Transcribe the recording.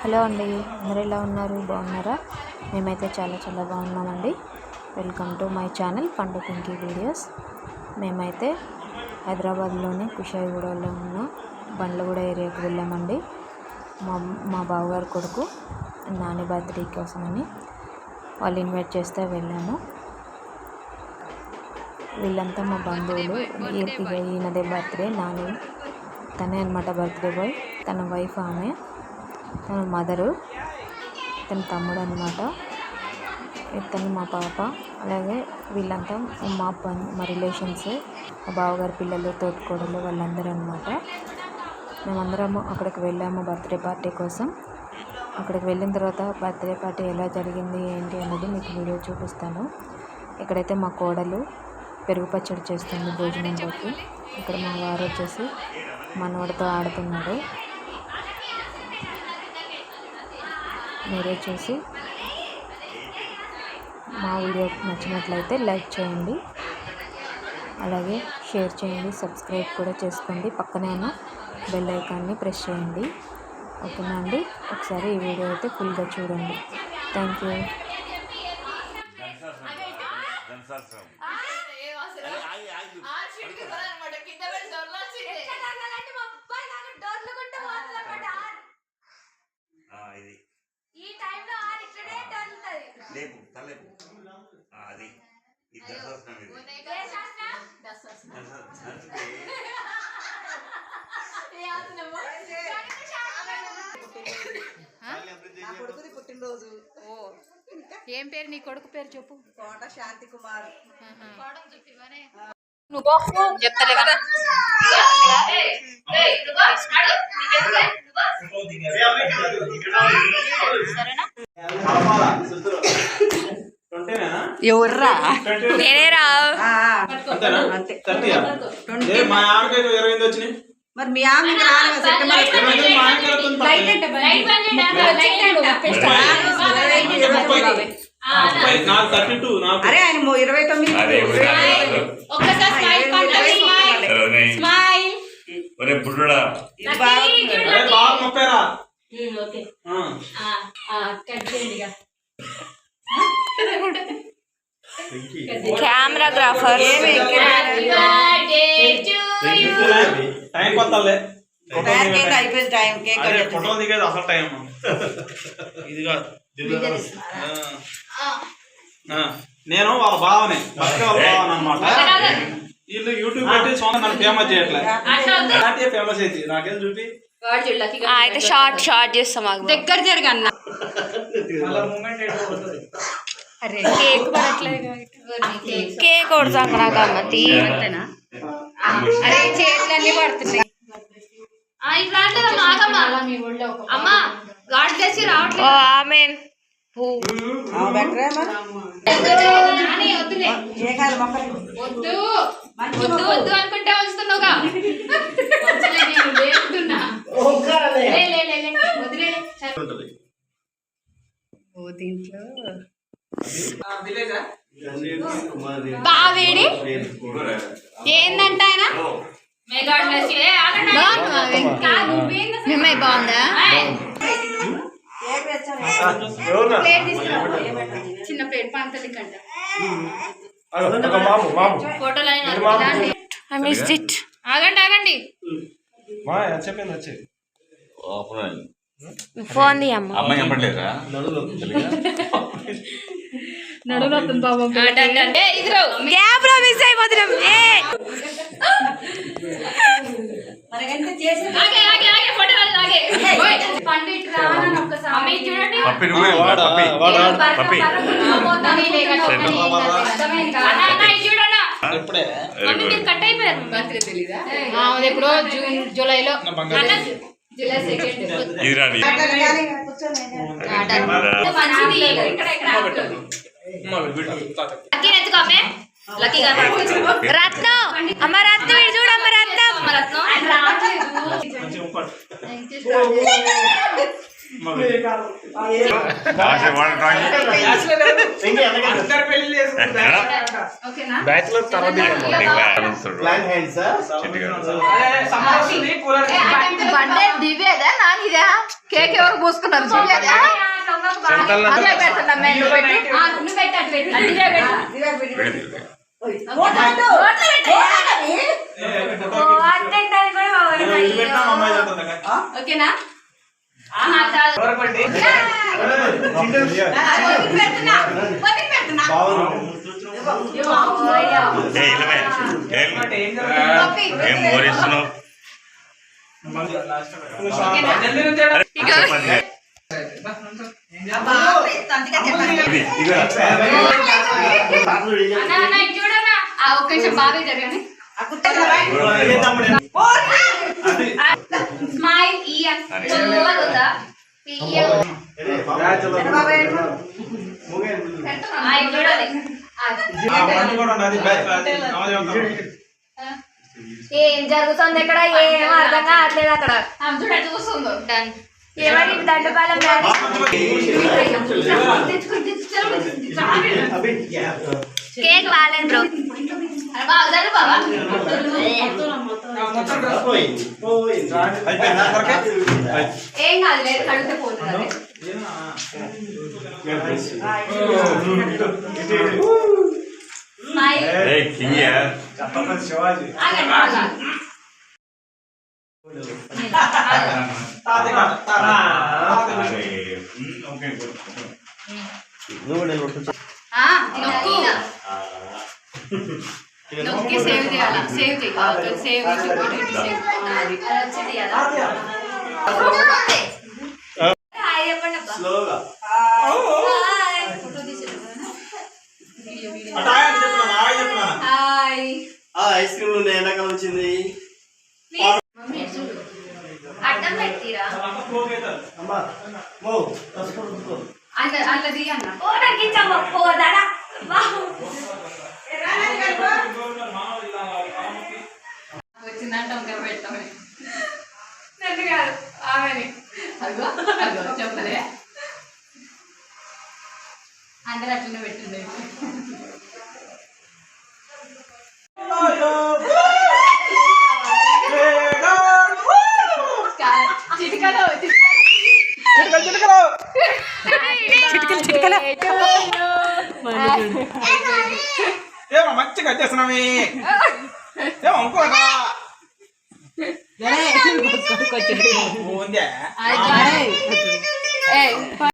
Hello అండి, అందరూ ఎలా ఉన్నారు? బాగున్నారా? మేమైతే చాలా బాగున్నామండి. వెల్కమ్ టు మై ఛానల్ పండు పింకీ వీడియోస్. మేమైతే హైదరాబాద్లోని కుషాయిగూడలో ఉన్న బండ్లగూడ ఏరియాకి వెళ్ళామండి. మా బావగారు కొడుకు నాని బర్త్డే కోసమని వాళ్ళు ఇన్వైట్ చేస్తే వెళ్ళాము. వీళ్ళంతా మా బంధువులు. ఈయనదే బర్త్డే, నాని తనే అనమాట బర్త్డే బాయ్. తన వైఫ్ ఆమె, తన మదరు, తన తమ్ముడు అనమాట, ఇతను మా పాప. అలాగే వీళ్ళంతా మా రిలేషన్స్, మా బావగారి పిల్లలు, తోటికోడలు, వాళ్ళందరూ అనమాట. మేమందరము అక్కడికి వెళ్ళాము బర్త్డే పార్టీ కోసం. అక్కడికి వెళ్ళిన తర్వాత బర్త్డే పార్టీ ఎలా జరిగింది ఏంటి అనేది మీకు వీడియో చూపిస్తాను. ఇక్కడైతే మా కోడలు పెరుగు పచ్చడి చేస్తుంది భోజనంలోకి. ఇక్కడ మా వారు వచ్చేసి మనవడితో ఆడుతున్నాడు. మీరే చూసి మా వీడియో నచ్చినట్లయితే లైక్ చేయండి, అలాగే షేర్ చేయండి, సబ్స్క్రైబ్ కూడా చేసుకోండి. పక్కనే ఉన్న బెల్ ఐకాన్ని ప్రెస్ చేయండి. ఓకేనా అండి? ఒకసారి ఈ వీడియో అయితే ఫుల్గా చూడండి. Thank you. అది పుట్టినరోజు. ఏం పేరు నీ కొడుకు పేరు చెప్పు? కోట శాంతి కుమార్. చెప్తలే కదా. ఎవర్రా? నేనేరా. మరి మీ ఆమె అరే ఆయన 29. కెమెరాగ్రాఫర్ అయిపోయింది టైం. ఫోటో దిగేది అసలు టైం ఇది కాదు. నేను వాళ్ళ బావనే, వాళ్ళ బావన అనమాట. వీళ్ళు యూట్యూబ్ పెట్టి సోన నన్ను ఫేమస్ చేయట్లేదు. ఫేమస్ అయింది నాకేం చూపి అయితే షార్ట్ చేస్తాం. దగ్గర జరగన్న కేక్ కొడతాం నాకు అమ్మతి. అరే చేతులన్నీ పడుతున్నాయి. అమ్మా గాడ్ చేసి రావట్లేదు. ఆమెన్ వద్దు వద్దు అనుకుంటే వస్తున్నావుగా. దీంట్లో బావేడి ఏందంట ఆయన మేమై బాగుందా? చిన్న ప్లేట్ పంతలి కంట ఫోటోలు ఆగండి ఫోన్ అమ్మ నడువుతుంది బాబు. క్యాబ్లో మిస్ అయిపోతున్నాం. కట్ అయిపోయారు. బర్త్డే తెలీదా? ఎప్పుడో జూలైలో, జూలై 2. రత్నం అమ్మ, రత్నం చూడు అమ్మ, రత్నం అందరు పెళ్లి చేసుకుంటారు. ఓకేనా బ్యాచులర్ తర్వాత ప్లాన్ హ్యాండ్ సార్ సమ్మర్ వస్తుంది, కూలర్ బర్త్డే దివ్యదా నానిదా కేక్ ఎవరు పూసుకున్నారు దివ్యదా అదే పెడుతున్నా మెన్ను పెట్టి నువ్వు పెట్టు అటు పెట్టు అట్టిగా పెట్టు ఓకేనా ఏం మోరిస్తున్నావు చూడనా ఒక్క నిమిషం బాగా జరగండి స్మైల్ ఇయర్ చూడదా చూడాలి ఏం జరుగుతుంది ఇక్కడ ఏం అర్థం కావట్లేదు అక్కడ చూస్తుందో ఏమని దండపాలెం కేక్ బాగాలేదు బ్రో బాబా ఏం కాదు లేదు కడిగితే పోతుంది స్మైల్ శివాజీ నొక్కి సేవ్ చేయాలి సేవ్ చేయాలి సేవ్ స్లోగా హాయ్ ఐస్ క్రీమ్ ఎండాకాలం వచ్చింది అడ్డం పెట్టిరా అమ్మా మో అల్లది అన్న వచ్చిందంటే ఇంకా పెట్టామని నన్ను కాదు ఆమెని అదిగో అదిగో చెప్పలే అందరూ అట్లనే పెట్టింది చిటికలో ఏమో మంచిగా వచ్చేస్తున్నామే ఏమో ఇంకోట ఉందే